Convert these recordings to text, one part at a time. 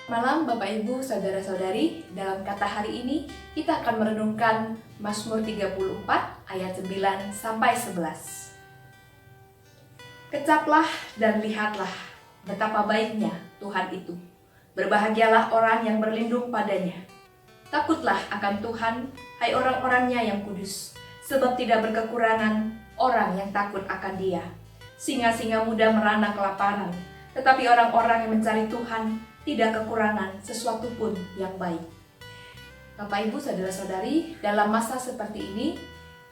Malam Bapak Ibu, Saudara-saudari, dalam kata hari ini kita akan merenungkan Mazmur 34 ayat 9 sampai 11. Kecaplah dan lihatlah betapa baiknya Tuhan itu. Berbahagialah orang yang berlindung padanya. Takutlah akan Tuhan, hai orang-orangnya yang kudus, sebab tidak berkekurangan orang yang takut akan Dia. Singa-singa muda merana kelaparan, tetapi orang-orang yang mencari Tuhan tidak kekurangan sesuatu pun yang baik. Bapak Ibu, Saudara-saudari, dalam masa seperti ini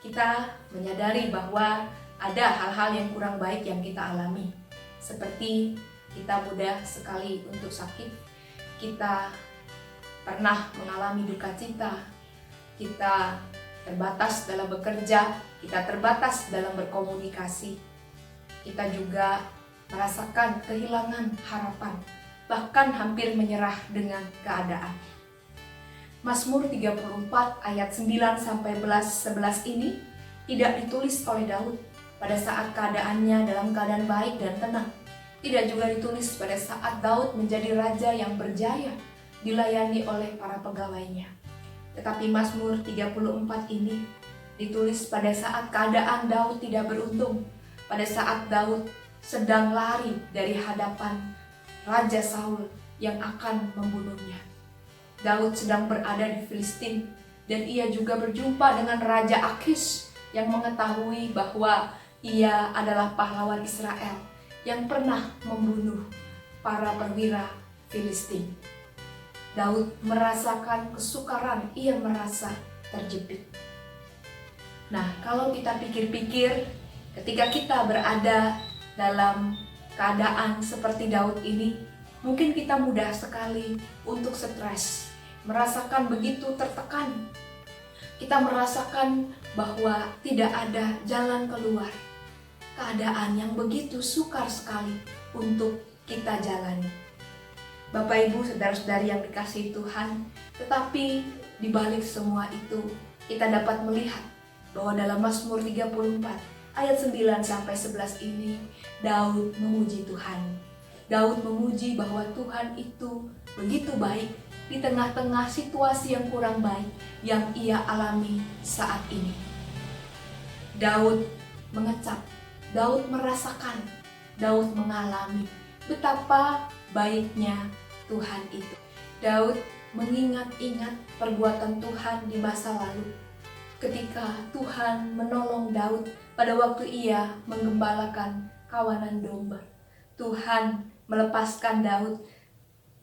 kita menyadari bahwa ada hal-hal yang kurang baik yang kita alami. Seperti kita mudah sekali untuk sakit, kita pernah mengalami duka cita, kita terbatas dalam bekerja, kita terbatas dalam berkomunikasi, kita juga merasakan kehilangan harapan, bahkan hampir menyerah dengan keadaan. Mazmur 34 ayat 9 sampai 11 ini tidak ditulis oleh Daud pada saat keadaannya dalam keadaan baik dan tenang. Tidak juga ditulis pada saat Daud menjadi raja yang berjaya, dilayani oleh para pegawainya. Tetapi Mazmur 34 ini ditulis pada saat keadaan Daud tidak beruntung, pada saat Daud sedang lari dari hadapan Raja Saul yang akan membunuhnya. Daud sedang berada di Filistin dan ia juga berjumpa dengan Raja Akis yang mengetahui bahwa ia adalah pahlawan Israel yang pernah membunuh para perwira Filistin. Daud merasakan kesukaran, ia merasa terjepit. Nah, kalau kita pikir-pikir, ketika kita berada dalam keadaan seperti Daud ini, mungkin kita mudah sekali untuk stres, merasakan begitu tertekan. Kita merasakan bahwa tidak ada jalan keluar. Keadaan yang begitu sukar sekali untuk kita jalani. Bapak Ibu, saudara-saudari yang dikasihi Tuhan, tetapi di balik semua itu kita dapat melihat bahwa dalam Mazmur 34 ayat 9 sampai 11 ini Daud memuji Tuhan. Daud memuji bahwa Tuhan itu begitu baik di tengah-tengah situasi yang kurang baik yang ia alami saat ini. Daud mengecap, Daud merasakan, Daud mengalami betapa baiknya Tuhan itu. Daud mengingat-ingat perbuatan Tuhan di masa lalu. Ketika Tuhan menolong Daud pada waktu ia menggembalakan kawanan domba. Tuhan melepaskan Daud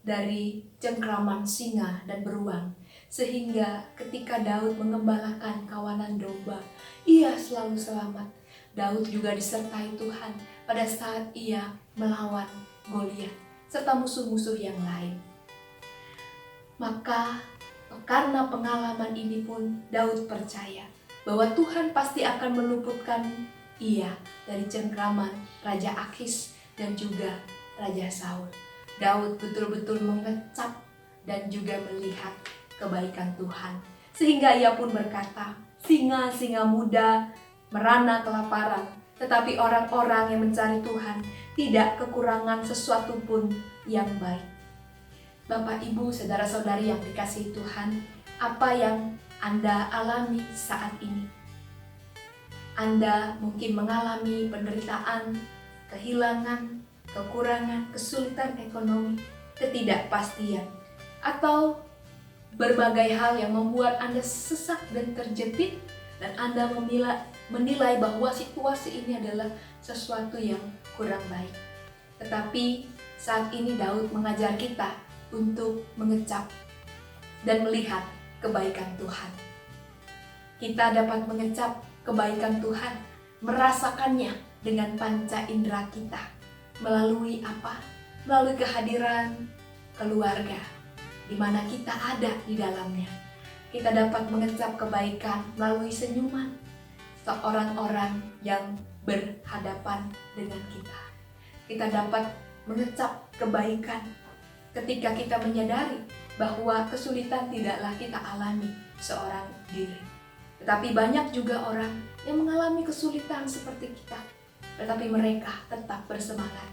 dari cengkraman singa dan beruang. Sehingga ketika Daud mengembalakan kawanan domba, ia selalu selamat. Daud juga disertai Tuhan pada saat ia melawan Goliat serta musuh-musuh yang lain. Maka karena pengalaman ini pun Daud percaya bahwa Tuhan pasti akan meluputkan ia dari cengkraman Raja Akis dan juga Raja Saul. Daud betul-betul mengecap dan juga melihat kebaikan Tuhan. Sehingga ia pun berkata, singa-singa muda merana kelaparan, tetapi orang-orang yang mencari Tuhan tidak kekurangan sesuatu pun yang baik. Bapak, Ibu, saudara-saudari yang dikasihi Tuhan, apa yang Anda alami saat ini? Anda mungkin mengalami penderitaan, kehilangan, kekurangan, kesulitan ekonomi, ketidakpastian, atau berbagai hal yang membuat Anda sesak dan terjepit, dan Anda menilai bahwa situasi ini adalah sesuatu yang kurang baik. Tetapi saat ini Daud mengajar kita untuk mengecap dan melihat kebaikan Tuhan. Kita dapat mengecap kebaikan Tuhan, merasakannya dengan panca indera kita. Melalui apa? Melalui kehadiran keluarga, di mana kita ada di dalamnya. Kita dapat mengecap kebaikan melalui senyuman seorang-orang yang berhadapan dengan kita. Kita dapat mengecap kebaikan ketika kita menyadari bahwa kesulitan tidaklah kita alami seorang diri. Tetapi banyak juga orang yang mengalami kesulitan seperti kita, tetapi mereka tetap bersemangat.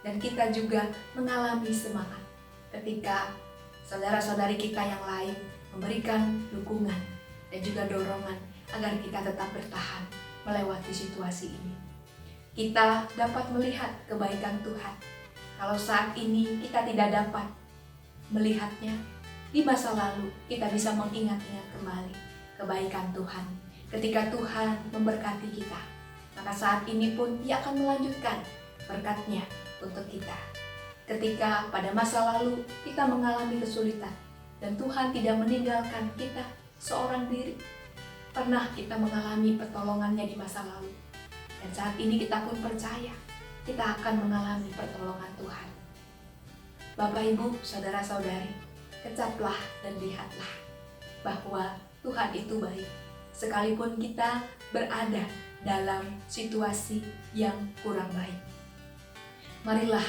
Dan kita juga mengalami semangat. ketika saudara-saudari kita yang lain memberikan dukungan dan juga dorongan agar kita tetap bertahan melewati situasi ini. Kita dapat melihat kebaikan Tuhan. Kalau saat ini kita tidak dapat melihatnya, di masa lalu kita bisa mengingat-ingat kembali kebaikan Tuhan. Ketika Tuhan memberkati kita, maka saat ini pun Dia akan melanjutkan berkat-Nya untuk kita. Ketika pada masa lalu kita mengalami kesulitan dan Tuhan tidak meninggalkan kita seorang diri, pernah kita mengalami pertolongan-Nya di masa lalu. Dan saat ini kita pun percaya kita akan mengalami pertolongan Tuhan. Bapak, Ibu, saudara-saudari, kecaplah dan lihatlah bahwa Tuhan itu baik. Sekalipun kita berada dalam situasi yang kurang baik. Marilah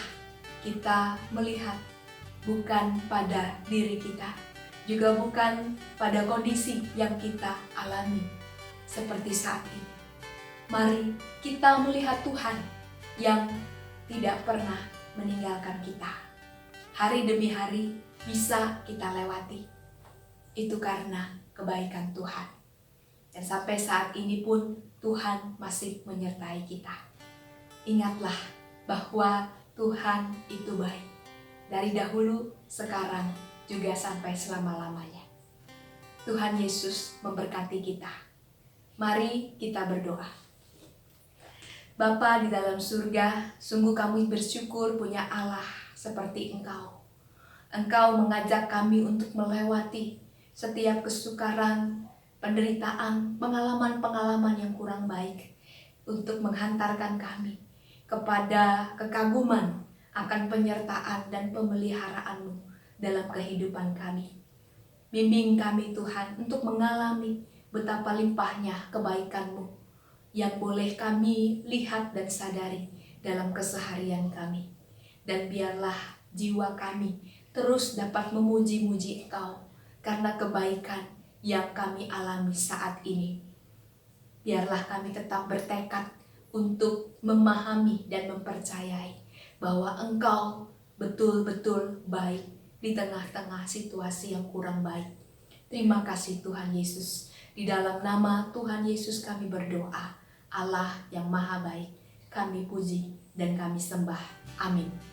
kita melihat bukan pada diri kita, juga bukan pada kondisi yang kita alami seperti saat ini. Mari kita melihat Tuhan yang tidak pernah meninggalkan kita. Hari demi hari bisa kita lewati. Itu karena kebaikan Tuhan. Dan sampai saat ini pun Tuhan masih menyertai kita. Ingatlah bahwa Tuhan itu baik. Dari dahulu, sekarang, juga sampai selama-lamanya. Tuhan Yesus memberkati kita. Mari kita berdoa. Bapa di dalam surga, sungguh kami bersyukur punya Allah seperti Engkau. Engkau mengajak kami untuk melewati setiap kesukaran, penderitaan, pengalaman-pengalaman yang kurang baik, untuk menghantarkan kami kepada kekaguman akan penyertaan dan pemeliharaan-Mu dalam kehidupan kami. Bimbing kami Tuhan untuk mengalami betapa limpahnya kebaikan-Mu yang boleh kami lihat dan sadari dalam keseharian kami. Dan biarlah jiwa kami terus dapat memuji-muji Engkau karena kebaikan yang kami alami saat ini. Biarlah kami tetap bertekad untuk memahami dan mempercayai bahwa Engkau betul-betul baik di tengah-tengah situasi yang kurang baik. Terima kasih Tuhan Yesus. Di dalam nama Tuhan Yesus kami berdoa. Allah yang maha baik, kami puji dan kami sembah. Amin.